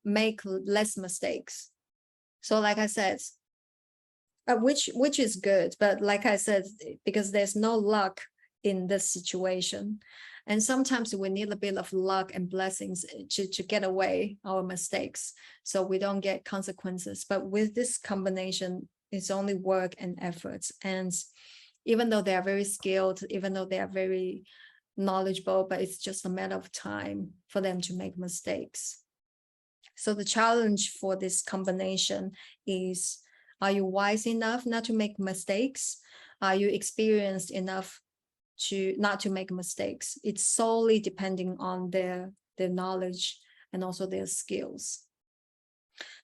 make less mistakes. So like I said, which is good, but like I said, because there's no luck in this situation, and sometimes we need a bit of luck and blessings to get away our mistakes, so we don't get consequences. But with this combination, it's only work and efforts. And even though they are very skilled, even though they are very knowledgeable, but it's just a matter of time for them to make mistakes. So the challenge for this combination is, are you wise enough not to make mistakes? Are you experienced enough to not to make mistakes? It's solely depending on their knowledge and also their skills.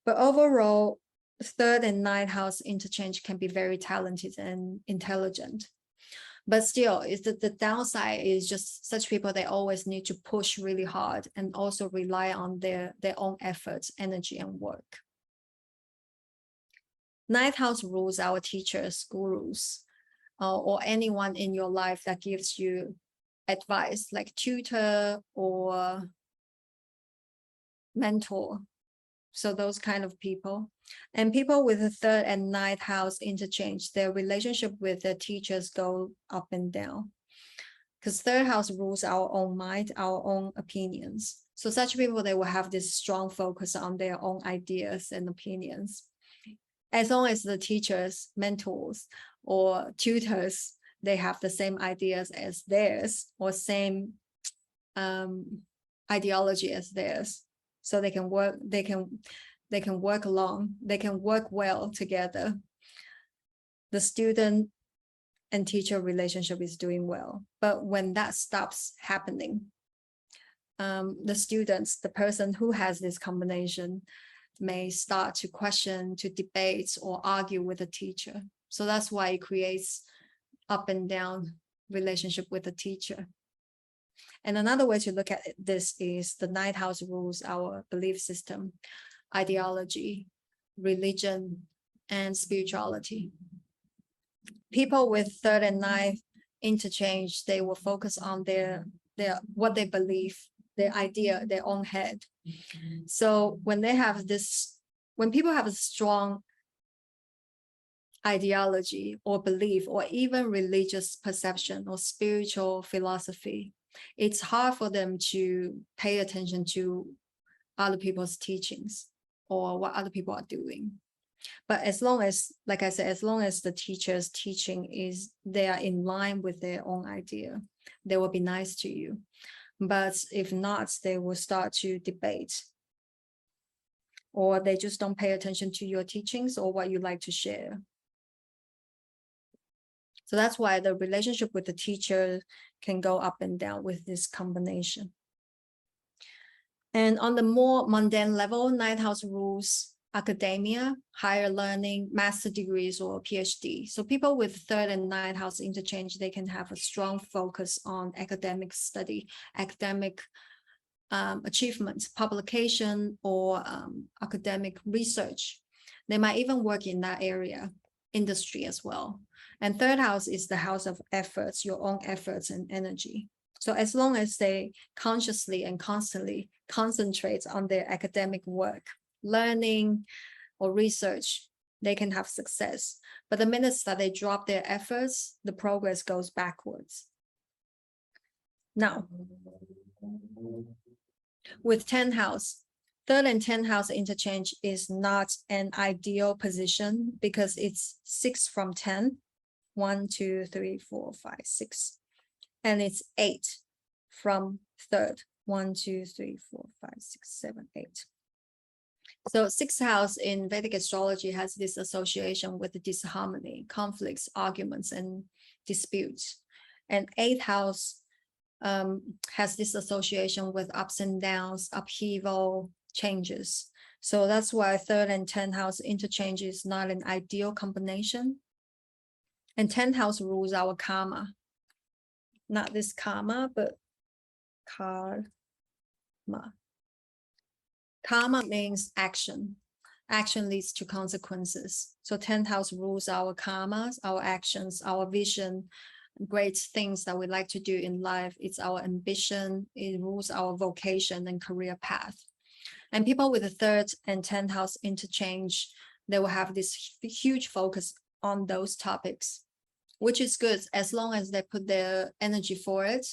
But overall, 3rd and 9th house interchange can be very talented and intelligent. But still, the downside is just such people, they always need to push really hard and also rely on their own efforts, energy, and work. 9th house rules our teachers, gurus, or anyone in your life that gives you advice, like tutor or mentor. So those kind of people. And people with the 3rd and 9th house interchange, their relationship with their teachers go up and down. Because 3rd house rules our own mind, our own opinions. So such people, they will have this strong focus on their own ideas and opinions. As long as the teachers, mentors, or tutors, they have the same ideas as theirs or same ideology as theirs, so they can work, they can work along, they can work well together. The student and teacher relationship is doing well. But when that stops happening, the students, the person who has this combination, may start to question, to debate, or argue with the teacher. So that's why it creates up and down relationship with the teacher. And another way to look at this is the 9th house rules our belief system, ideology, religion, and spirituality. People with 3rd and 9th interchange, they will focus on their what they believe, their idea, their own head. So when they have this, when people have a strong ideology or belief or even religious perception or spiritual philosophy, It's hard for them to pay attention to other people's teachings or what other people are doing. But as long as, like I said, as long as the teacher's teaching is they are in line with their own idea, they will be nice to you. But if not, they will start to debate, or they just don't pay attention to your teachings or what you like to share. So that's why the relationship with the teacher can go up and down with this combination. And on the more mundane level, ninth house rules academia, higher learning, master degrees, or PhD. So people with third and ninth house interchange, they can have a strong focus on academic study, academic achievements, publication, or academic research. They might even work in that area, industry as well. And third house is the house of efforts, your own efforts and energy. So as long as they consciously and constantly concentrate on their academic work, learning or research, they can have success. But the minute that they drop their efforts, the progress goes backwards. Now, with 10th house, third and 10th house interchange is not an ideal position because it's 6 from 10. 1, 2, 3, 4, 5, 6. And it's 8 from third. 1, 2, 3, 4, 5, 6, 7, 8. So 6th house in Vedic astrology has this association with the disharmony, conflicts, arguments, and disputes. And 8th house has this association with ups and downs, upheaval, changes. So that's why third and 10th house interchange is not an ideal combination. And 10th house rules our karma. Not this karma, but karma. Karma means action. Action leads to consequences. So 10th house rules our karmas, our actions, our vision, great things that we like to do in life. It's our ambition. It rules our vocation and career path. And people with the third and 10th house interchange, they will have this huge focus on those topics, which is good. As long as they put their energy for it,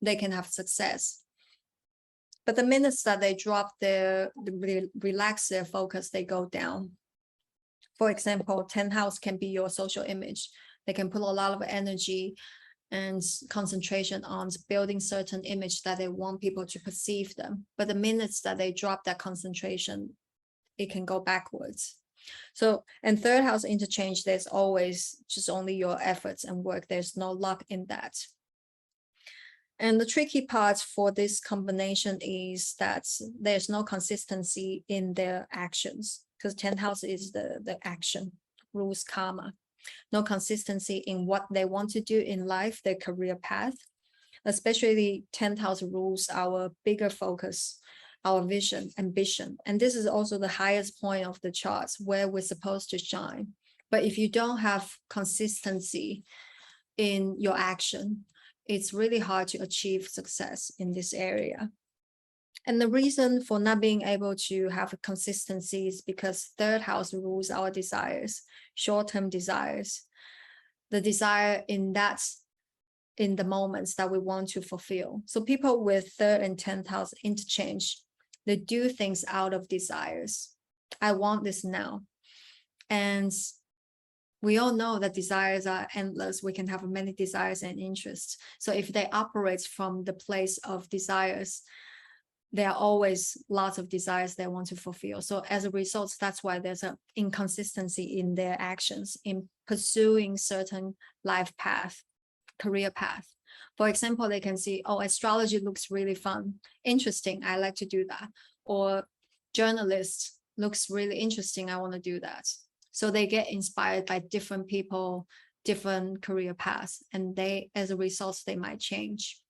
they can have success. But the minutes that they drop relax their focus, they go down. For example, 10th house can be your social image. They can put a lot of energy and concentration on building certain image that they want people to perceive them. But the minutes that they drop that concentration, it can go backwards. So, and third house interchange, there's always just only your efforts and work. There's no luck in that. And the tricky part for this combination is that there's no consistency in their actions, because 10th house is the action, rules karma. No consistency in what they want to do in life, their career path. Especially 10th house rules our bigger focus, our vision, ambition. And this is also the highest point of the charts where we're supposed to shine. But if you don't have consistency in your action, it's really hard to achieve success in this area. And the reason for not being able to have a consistency is because third house rules our desires, short-term desires, the desire in the moments that we want to fulfill. So people with third and 10th house interchange, they do things out of desires. I want this now. And we all know that desires are endless. We can have many desires and interests. So if they operate from the place of desires, there are always lots of desires they want to fulfill. So as a result, that's why there's an inconsistency in their actions in pursuing certain life path, career path. For example, they can see, oh, astrology looks really fun, interesting, I like to do that. Or journalist looks really interesting, I want to do that. So they get inspired by different people, different career paths, and they, as a result, they might change.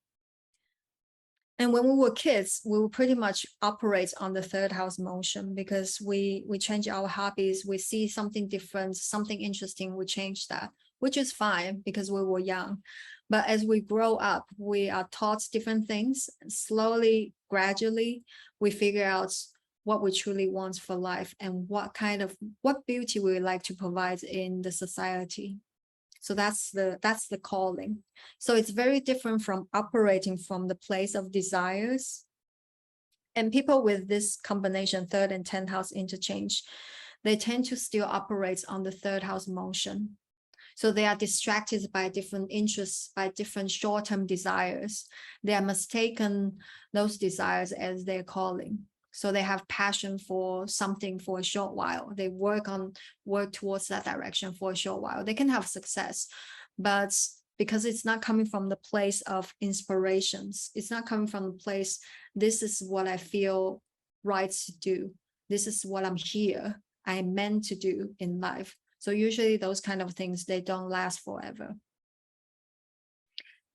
And when we were kids, we would pretty much operate on the third house motion because we change our hobbies, we see something different, something interesting, we change that, which is fine because we were young. But as we grow up, we are taught different things. Slowly, gradually, we figure out what we truly want for life and what beauty we like to provide in the society. So that's the calling. So it's very different from operating from the place of desires. And people with this combination, third and 10th house interchange, they tend to still operate on the third house motion. So they are distracted by different interests, by different short-term desires. They are mistaken those desires as their calling. So they have passion for something for a short while. They work towards that direction for a short while. They can have success, but because it's not coming from the place of inspirations, it's not coming from the place, this is what I feel right to do. This is what I'm meant to do in life. So usually those kind of things, they don't last forever.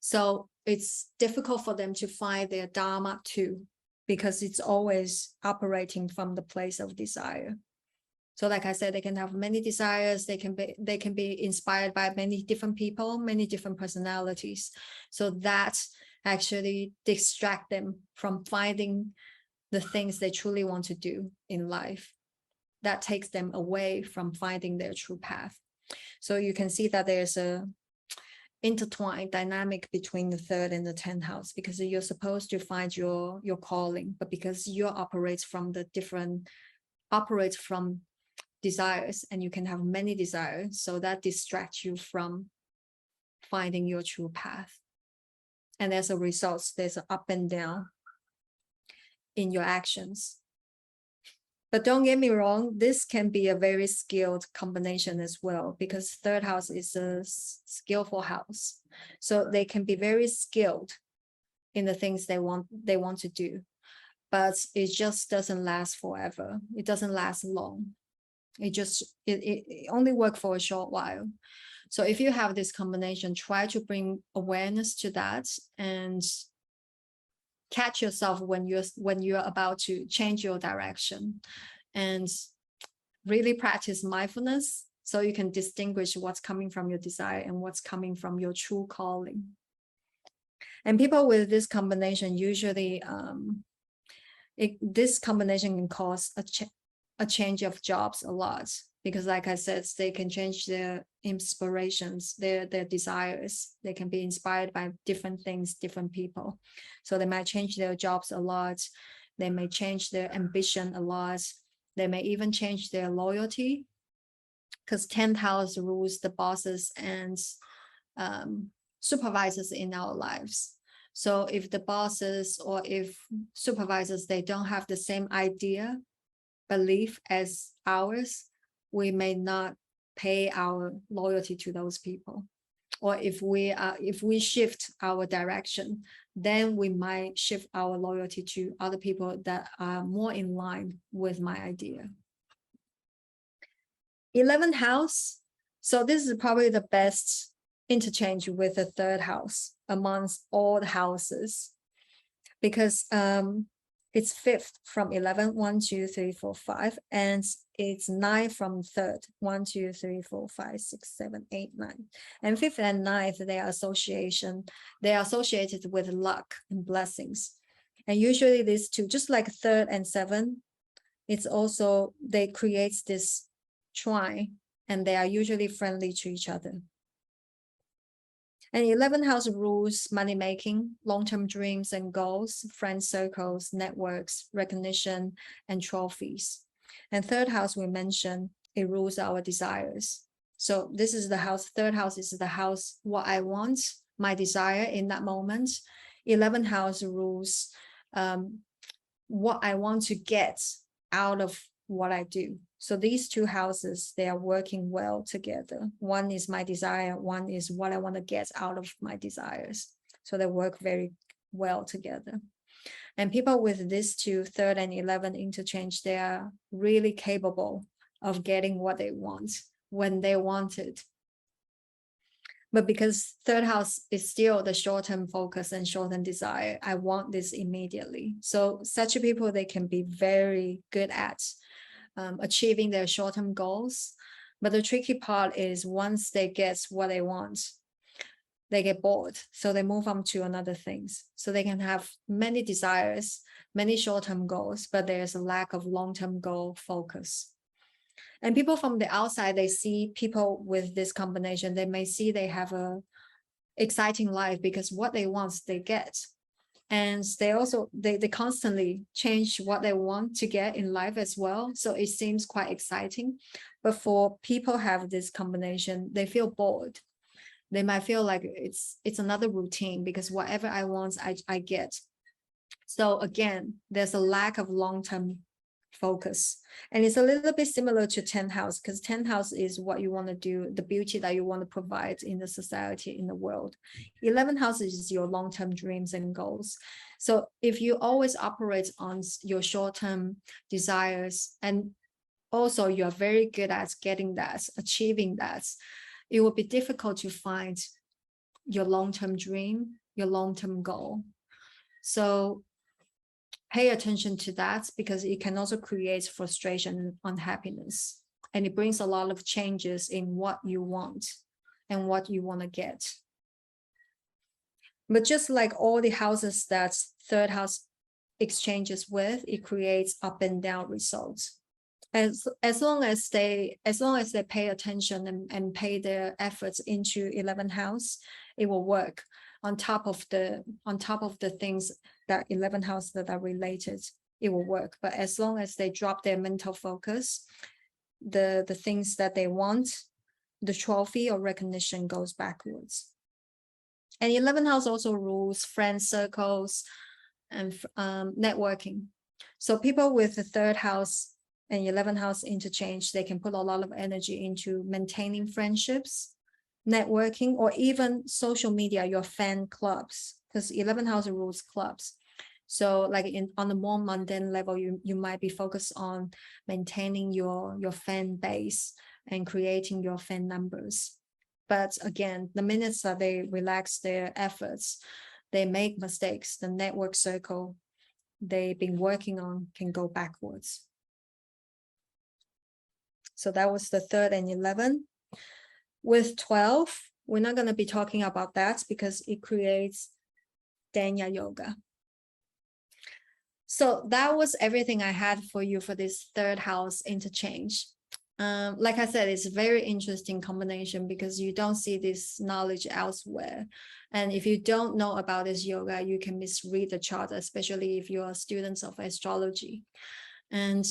So it's difficult for them to find their Dharma too, because it's always operating from the place of desire. So like I said, they can have many desires. They can be inspired by many different people, many different personalities. So that actually distract them from finding the things they truly want to do in life. That takes them away from finding their true path. So you can see that there's a intertwined dynamic between the third and the 10th house, because you're supposed to find your calling, but because you operates from desires, and you can have many desires, so that distracts you from finding your true path. And as a result, there's an up and down in your actions. But don't get me wrong, this can be a very skilled combination as well, because third house is a skillful house. So they can be very skilled in the things they want to do, but it just doesn't last forever. It doesn't last long. It only works for a short while. So if you have this combination, try to bring awareness to that and catch yourself when you're about to change your direction, and really practice mindfulness so you can distinguish what's coming from your desire and what's coming from your true calling. And people with this combination usually this combination can cause a change of jobs a lot, because like I said, they can change their inspirations, their desires. They can be inspired by different things, different people. So they might change their jobs a lot. They may change their ambition a lot. They may even change their loyalty, because 10th house rules the bosses and supervisors in our lives. So if the bosses or if supervisors, they don't have the same idea, belief as ours, we may not pay our loyalty to those people. Or if we shift our direction, then we might shift our loyalty to other people that are more in line with my idea. 11th house. So this is probably the best interchange with the third house amongst all the houses, because it's fifth from 11, 1, 2, 3, 4, 5, and it's 9 from third, 1, 2, 3, 4, 5, 6, 7, 8, 9. And fifth and ninth, they are associated with luck and blessings. And usually these two, just like third and 7, it's also, they create this trine, and they are usually friendly to each other. And 11th house rules money making, long-term dreams and goals, friend circles, networks, recognition, and trophies. And third house, we mentioned, it rules our desires. So this is the house, third house is the house, what I want, my desire in that moment. 11th house rules what I want to get out of what I do. So these two houses, they are working well together. One is my desire, one is what I want to get out of my desires. So they work very well together. And people with these two, third and 11 interchange, they are really capable of getting what they want when they want it. But because third house is still the short-term focus and short-term desire, I want this immediately. So such people, they can be very good at achieving their short-term goals. But the tricky part is once they get what they want, they get bored. So they move on to another things. So they can have many desires, many short-term goals, but there's a lack of long-term goal focus. And people from the outside, they see people with this combination, they may see they have a exciting life because what they want, they get. And they also, they constantly change what they want to get in life as well. So it seems quite exciting. But for people have this combination, they feel bored. They might feel like it's another routine because whatever I want, I get. So again, there's a lack of long-term focus. And it's a little bit similar to 10th house, because 10th house is what you want to do, the beauty that you want to provide in the society, in the world. 11th house is your long-term dreams and goals. So if you always operate on your short-term desires, and also you're very good at getting that, achieving that, it will be difficult to find your long-term dream, your long-term goal. So pay attention to that, because it can also create frustration and unhappiness. And it brings a lot of changes in what you want and what you want to get. But just like all the houses that third house exchanges with, it creates up and down results. As long as they pay attention and pay their efforts into 11th house, it will work on top of the things that 11th house that are related, it will work. But as long as they drop their mental focus, the things that they want, the trophy or recognition goes backwards. And 11th house also rules friend circles and networking. So people with the third house and 11th house interchange, they can put a lot of energy into maintaining friendships, networking, or even social media, your fan clubs, because 11th house rules clubs. So like on a more mundane level, you might be focused on maintaining your fan base and creating your fan numbers. But again, the minutes that they relax their efforts, they make mistakes, the network circle they've been working on can go backwards. So that was the 3rd and 11. With 12, we're not going to be talking about that because it creates Danya Yoga. So that was everything I had for you for this 3rd house interchange. Like I said, it's a very interesting combination because you don't see this knowledge elsewhere. And if you don't know about this yoga, you can misread the chart, especially if you are students of astrology. And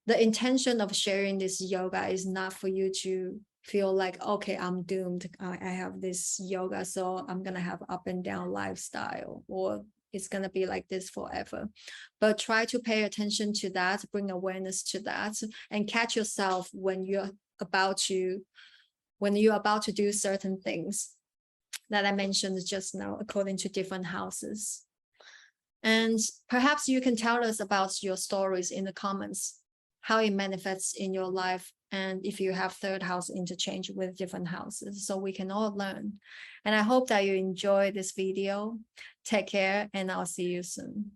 the intention of sharing this yoga is not for you to feel like, okay, I'm doomed. I have this yoga, so I'm going to have up and down lifestyle, or it's going to be like this forever. But try to pay attention to that, bring awareness to that, and catch yourself when you're about to do certain things that I mentioned just now, according to different houses. And perhaps you can tell us about your stories in the comments, how it manifests in your life, and if you have 3rd house interchange with different houses, so we can all learn. And I hope that you enjoy this video. Take care, and I'll see you soon.